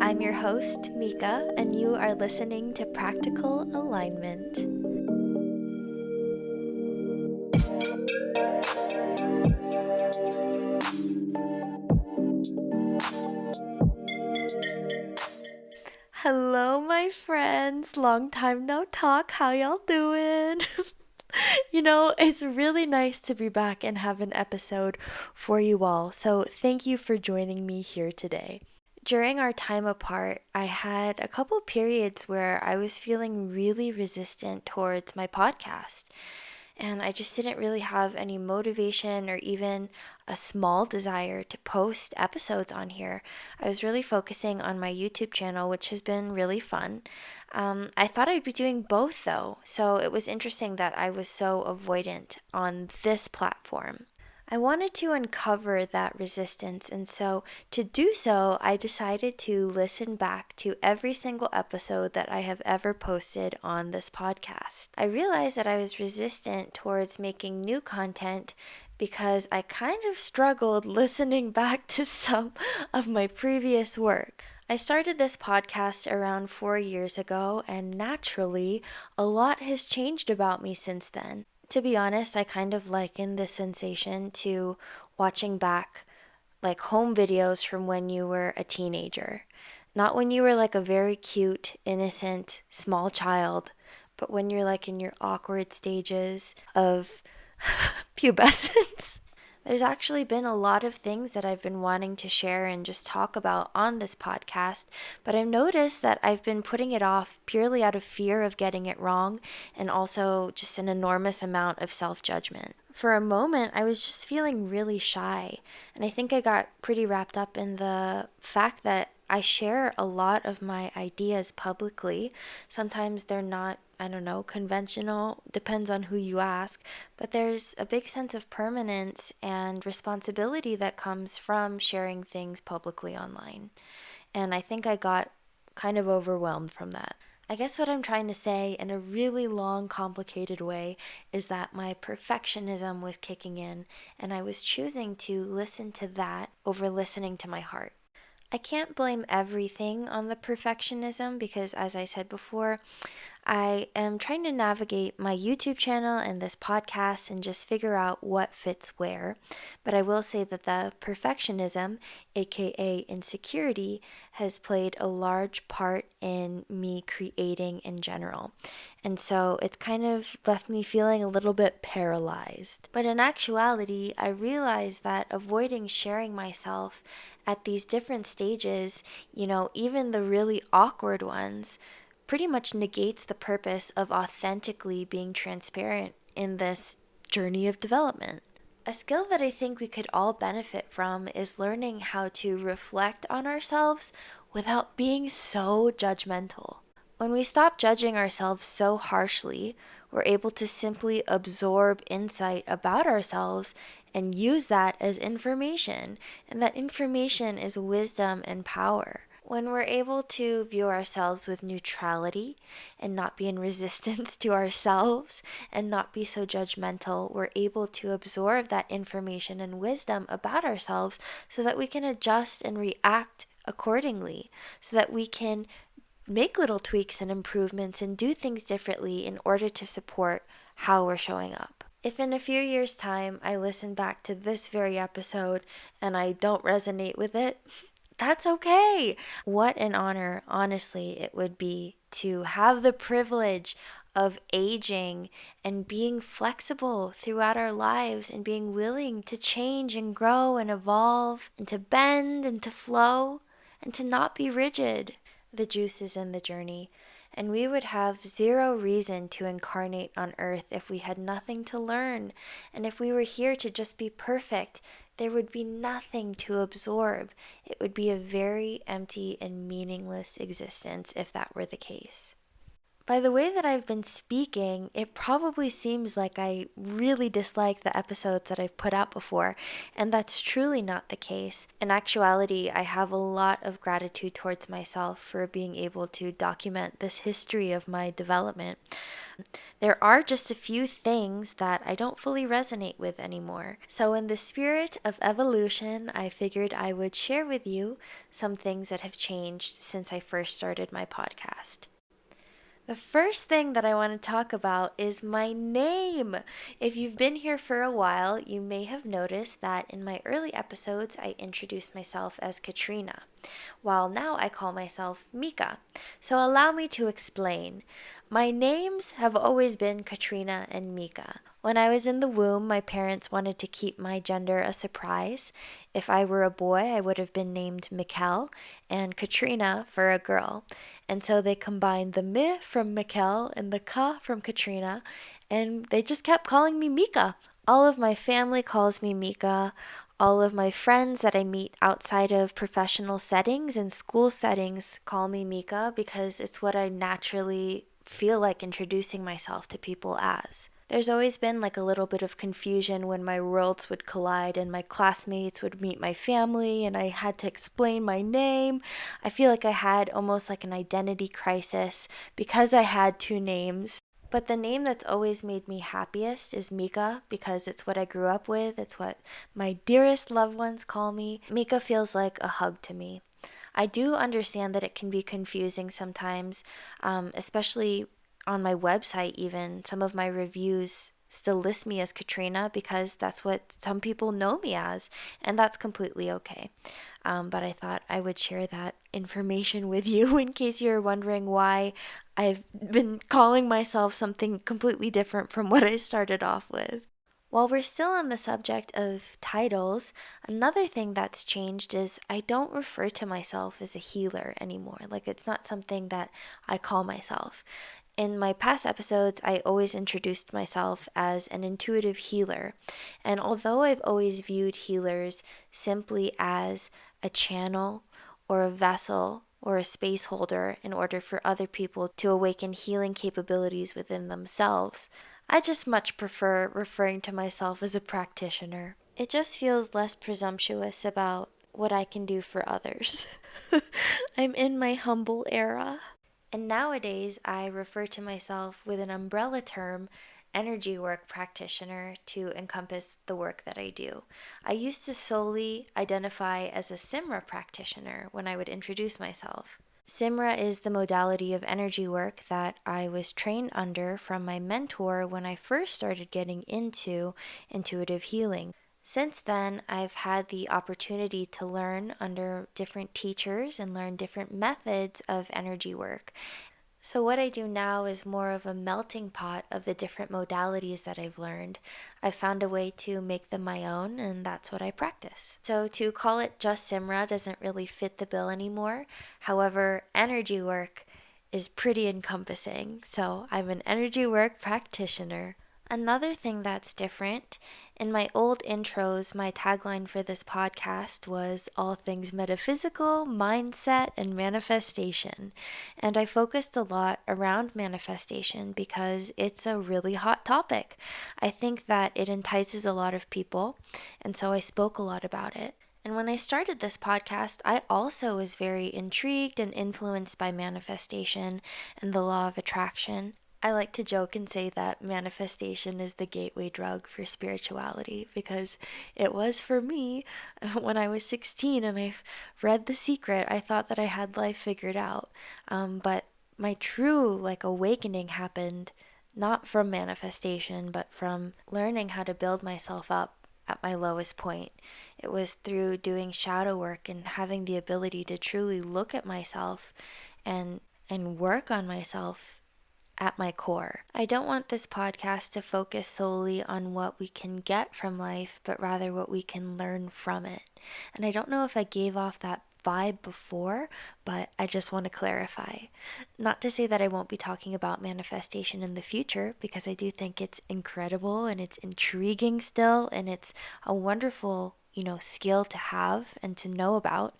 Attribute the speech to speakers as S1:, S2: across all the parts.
S1: I'm your host, Mika, and you are listening to Practical Alignment. Hello, my friends. Long time no talk. How y'all doing? It's really nice to be back and have an episode for you all. So, thank you for joining me here today. During our time apart, I had a couple periods where I was feeling really resistant towards my podcast. And I just didn't really have any motivation or even a small desire to post episodes on here. I was really focusing on my YouTube channel, which has been really fun. I thought I'd be doing both though, so it was interesting that I was so avoidant on this platform. I wanted to uncover that resistance, and so to do so, I decided to listen back to every single episode that I have ever posted on this podcast. I realized that I was resistant towards making new content because I kind of struggled listening back to some of my previous work. I started this podcast around 4 years ago, and naturally, a lot has changed about me since then. To be honest, I kind of liken this sensation to watching back like home videos from when you were a teenager. Not when you were like a very cute, innocent, small child, but when you're like in your awkward stages of pubescence. There's actually been a lot of things that I've been wanting to share and just talk about on this podcast, but I've noticed that I've been putting it off purely out of fear of getting it wrong and also just an enormous amount of self-judgment. For a moment, I was just feeling really shy, and I think I got pretty wrapped up in the fact that I share a lot of my ideas publicly. Sometimes they're not, I don't know, conventional, depends on who you ask, but there's a big sense of permanence and responsibility that comes from sharing things publicly online. And I think I got kind of overwhelmed from that. I guess what I'm trying to say in a really long, complicated way is that my perfectionism was kicking in, and I was choosing to listen to that over listening to my heart. I can't blame everything on the perfectionism because, as I said before, I am trying to navigate my YouTube channel and this podcast and just figure out what fits where. But I will say that the perfectionism, aka insecurity, has played a large part in me creating in general. And so it's kind of left me feeling a little bit paralyzed. But in actuality, I realized that avoiding sharing myself at these different stages, even the really awkward ones, pretty much negates the purpose of authentically being transparent in this journey of development. A skill that I think we could all benefit from is learning how to reflect on ourselves without being so judgmental. When we stop judging ourselves so harshly, we're able to simply absorb insight about ourselves and use that as information. And that information is wisdom and power. When we're able to view ourselves with neutrality and not be in resistance to ourselves and not be so judgmental, we're able to absorb that information and wisdom about ourselves so that we can adjust and react accordingly, so that we can make little tweaks and improvements and do things differently in order to support how we're showing up. If in a few years' time I listen back to this very episode and I don't resonate with it, that's okay. What an honor, honestly, it would be to have the privilege of aging and being flexible throughout our lives and being willing to change and grow and evolve and to bend and to flow and to not be rigid. The juice is in the journey, and we would have zero reason to incarnate on earth if we had nothing to learn, and if we were here to just be perfect, there would be nothing to absorb. It would be a very empty and meaningless existence if that were the case. By the way that I've been speaking, it probably seems like I really dislike the episodes that I've put out before, and that's truly not the case. In actuality, I have a lot of gratitude towards myself for being able to document this history of my development. There are just a few things that I don't fully resonate with anymore. So, in the spirit of evolution, I figured I would share with you some things that have changed since I first started my podcast. The first thing that I want to talk about is my name. If you've been here for a while, you may have noticed that in my early episodes I introduced myself as Katrina, while now I call myself Mika. So allow me to explain. My names have always been Katrina and Mika. When I was in the womb, my parents wanted to keep my gender a surprise. If I were a boy, I would have been named Mikkel and Katrina for a girl. And so they combined the mi from Mikkel and the ka from Katrina, and they just kept calling me Mika. All of my family calls me Mika. All of my friends that I meet outside of professional settings and school settings call me Mika because it's what I naturally feel like introducing myself to people as. There's always been like a little bit of confusion when my worlds would collide and my classmates would meet my family and I had to explain my name. I feel like I had almost like an identity crisis because I had two names. But the name that's always made me happiest is Mika because it's what I grew up with. It's what my dearest loved ones call me. Mika feels like a hug to me. I do understand that it can be confusing sometimes, especially on my website, even. Some of my reviews still list me as Katrina because that's what some people know me as, and that's completely okay. But I thought I would share that information with you in case you're wondering why I've been calling myself something completely different from what I started off with. While we're still on the subject of titles, another thing that's changed is I don't refer to myself as a healer anymore. Like, it's not something that I call myself. In my past episodes, I always introduced myself as an intuitive healer. And although I've always viewed healers simply as a channel or a vessel or a space holder in order for other people to awaken healing capabilities within themselves, I just much prefer referring to myself as a practitioner. It just feels less presumptuous about what I can do for others. I'm in my humble era. And nowadays, I refer to myself with an umbrella term, energy work practitioner, to encompass the work that I do. I used to solely identify as a Simra practitioner when I would introduce myself. Simra is the modality of energy work that I was trained under from my mentor when I first started getting into intuitive healing. Since then, I've had the opportunity to learn under different teachers and learn different methods of energy work. So, what I do now is more of a melting pot of the different modalities that I've learned. I've found a way to make them my own, and that's what I practice. So, to call it just Simra doesn't really fit the bill anymore. However, energy work is pretty encompassing. So, I'm an energy work practitioner. Another thing that's different, in my old intros, my tagline for this podcast was all things metaphysical, mindset, and manifestation. And I focused a lot around manifestation because it's a really hot topic. I think that it entices a lot of people, and so I spoke a lot about it. And when I started this podcast, I also was very intrigued and influenced by manifestation and the law of attraction. I like to joke and say that manifestation is the gateway drug for spirituality because it was for me when I was 16 and I read The Secret. I thought that I had life figured out. But my true awakening happened not from manifestation, but from learning how to build myself up at my lowest point. It was through doing shadow work and having the ability to truly look at myself and work on myself at my core. I don't want this podcast to focus solely on what we can get from life, but rather what we can learn from it. And I don't know if I gave off that vibe before, but I just want to clarify. Not to say that I won't be talking about manifestation in the future, because I do think it's incredible and it's intriguing still, and it's a wonderful, skill to have and to know about,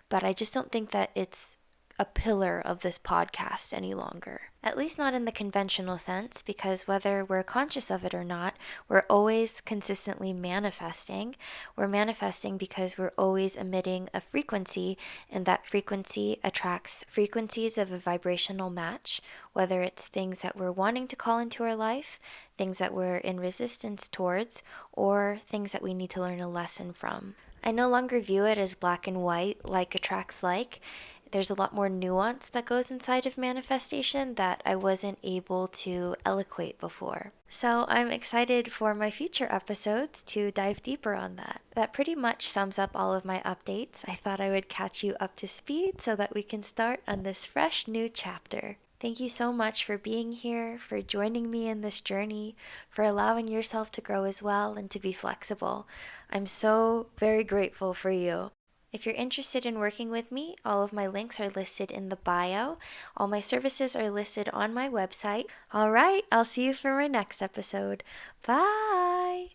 S1: but I just don't think that it's a pillar of this podcast any longer. At least not in the conventional sense, because whether we're conscious of it or not, we're always consistently manifesting. We're manifesting because we're always emitting a frequency, and that frequency attracts frequencies of a vibrational match, whether it's things that we're wanting to call into our life, things that we're in resistance towards, or things that we need to learn a lesson from. I no longer view it as black and white, like attracts like. There's a lot more nuance that goes inside of manifestation that I wasn't able to eloquate before. So I'm excited for my future episodes to dive deeper on that. That pretty much sums up all of my updates. I thought I would catch you up to speed so that we can start on this fresh new chapter. Thank you so much for being here, for joining me in this journey, for allowing yourself to grow as well and to be flexible. I'm so very grateful for you. If you're interested in working with me, all of my links are listed in the bio. All my services are listed on my website. All right, I'll see you for my next episode. Bye!